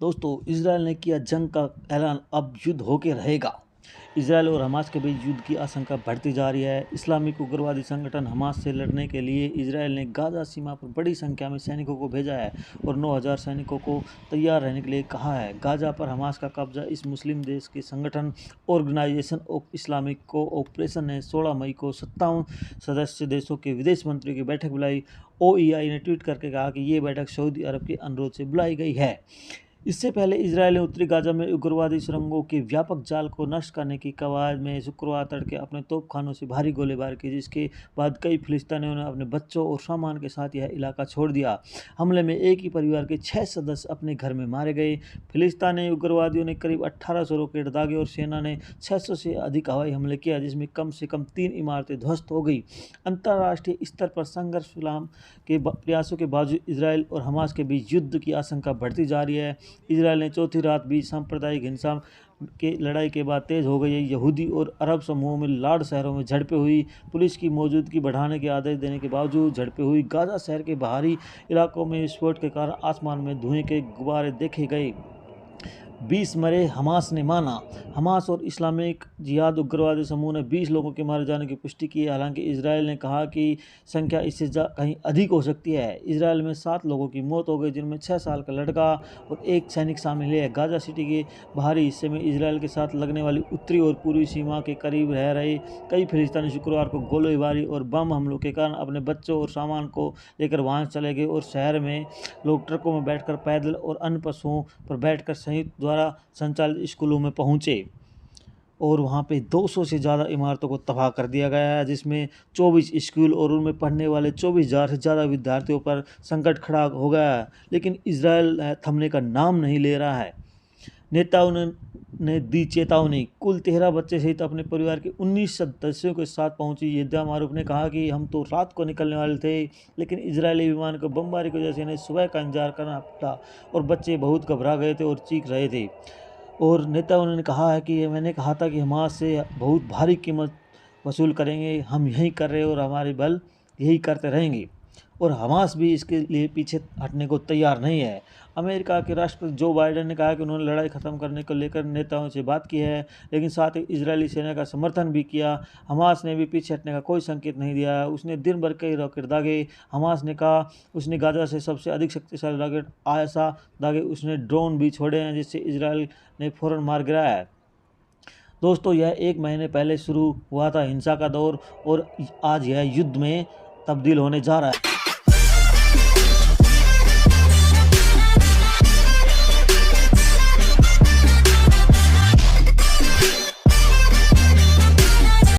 दोस्तों, इजरायल ने किया जंग का ऐलान, अब युद्ध होके रहेगा। इजरायल और हमास के बीच युद्ध की आशंका बढ़ती जा रही है। इस्लामिक उग्रवादी संगठन हमास से लड़ने के लिए इजरायल ने गाजा सीमा पर बड़ी संख्या में सैनिकों को भेजा है और 9,000 सैनिकों को तैयार रहने के लिए कहा है। गाजा पर हमास का कब्जा इस मुस्लिम देश के संगठन ऑर्गेनाइजेशन ऑफ इस्लामिक कोऑपरेशन ने 16 मई को 57 सदस्य देशों के विदेश मंत्रियों की बैठक बुलाई। OEI ने ट्वीट करके कहा कि ये बैठक सऊदी अरब के अनुरोध से बुलाई गई है। इससे पहले इजरायल ने उत्तरी गाजा में उग्रवादी सुरंगों के व्यापक जाल को नष्ट करने की कवायद में शुक्रवार तड़के अपने तोपखानों से भारी गोलीबारी की, जिसके बाद कई फिलिस्तीनियों ने अपने बच्चों और सामान के साथ यह इलाका छोड़ दिया। हमले में एक ही परिवार के 6 सदस्य अपने घर में मारे गए। फिलिस्तीनी उग्रवादियों ने करीब 1800 रॉकेट दागे और सेना ने 600 से अधिक हवाई हमले किया, जिसमें कम से कम 3 इमारतें ध्वस्त हो गई। अंतर्राष्ट्रीय स्तर पर संघर्ष विराम के प्रयासों के बावजूद इजरायल और हमास के बीच युद्ध की आशंका बढ़ती जा रही है। इजरायल ने चौथी रात भी सांप्रदायिक हिंसा के लड़ाई के बाद तेज हो गई है। यहूदी और अरब समूहों में लाड शहरों में झड़पें हुई। पुलिस की मौजूदगी बढ़ाने के आदेश देने के बावजूद झड़पें हुई। गाजा शहर के बाहरी इलाकों में विस्फोट के कारण आसमान में धुएं के गुब्बारे देखे गए। 20 मरे, हमास ने माना। हमास और इस्लामिक जिहाद उग्रवादी समूह ने 20 लोगों के मारे जाने की पुष्टि की है। हालांकि इजरायल ने कहा कि संख्या इससे कहीं अधिक हो सकती है। इजरायल में 7 लोगों की मौत हो गई, जिनमें 6 साल का लड़का और एक सैनिक शामिल है। गाजा सिटी के बाहरी हिस्से में इजरायल के साथ लगने वाली उत्तरी और पूर्वी सीमा के करीब रह रहे कई फिलिस्तीनी शुक्रवार को गोलीबारी और बम हमलों के कारण अपने बच्चों और सामान को लेकर वहां चले गए और शहर में लोग ट्रकों में बैठकर, पैदल और अन्य पशुओं पर बैठकर संयुक्त द्वारा संचालित स्कूलों में पहुंचे और वहां पे 200 से ज़्यादा इमारतों को तबाह कर दिया गया है, जिसमें 24 स्कूल और उनमें पढ़ने वाले 24,000 से ज़्यादा विद्यार्थियों पर संकट खड़ा हो गया है। लेकिन इजरायल थमने का नाम नहीं ले रहा है। नेताओं ने दी चेतावनी। कुल 13 बच्चे सहित अपने परिवार के 19 सदस्यों के साथ पहुंची येद्या मारूफ ने कहा कि हम तो रात को निकलने वाले थे, लेकिन इजरायली विमान को बमबारी की वजह से इन्हें सुबह का इंतजार करना पड़ा और बच्चे बहुत घबरा गए थे और चीख रहे थे। और नेताओं ने कहा है कि मैंने कहा था कि हमास से बहुत भारी कीमत वसूल करेंगे, हम यही कर रहे हैं और हमारे बल यही करते रहेंगे और हमास भी इसके लिए पीछे हटने को तैयार नहीं है। अमेरिका के राष्ट्रपति जो बाइडेन ने कहा कि उन्होंने लड़ाई ख़त्म करने को लेकर नेताओं से बात की है, लेकिन साथ ही इजरायली सेना का समर्थन भी किया। हमास ने भी पीछे हटने का कोई संकेत नहीं दिया। उसने दिन भर कई रॉकेट दागे। हमास ने कहा उसने गाजा से सबसे अधिक शक्तिशाली रॉकेट आयशा दागे। उसने ड्रोन भी छोड़े हैं, जिससे इजरायल ने फौरन मार गिराया है। दोस्तों, यह 1 महीने पहले शुरू हुआ था हिंसा का दौर और आज यह युद्ध में तब्दील होने जा रहा है।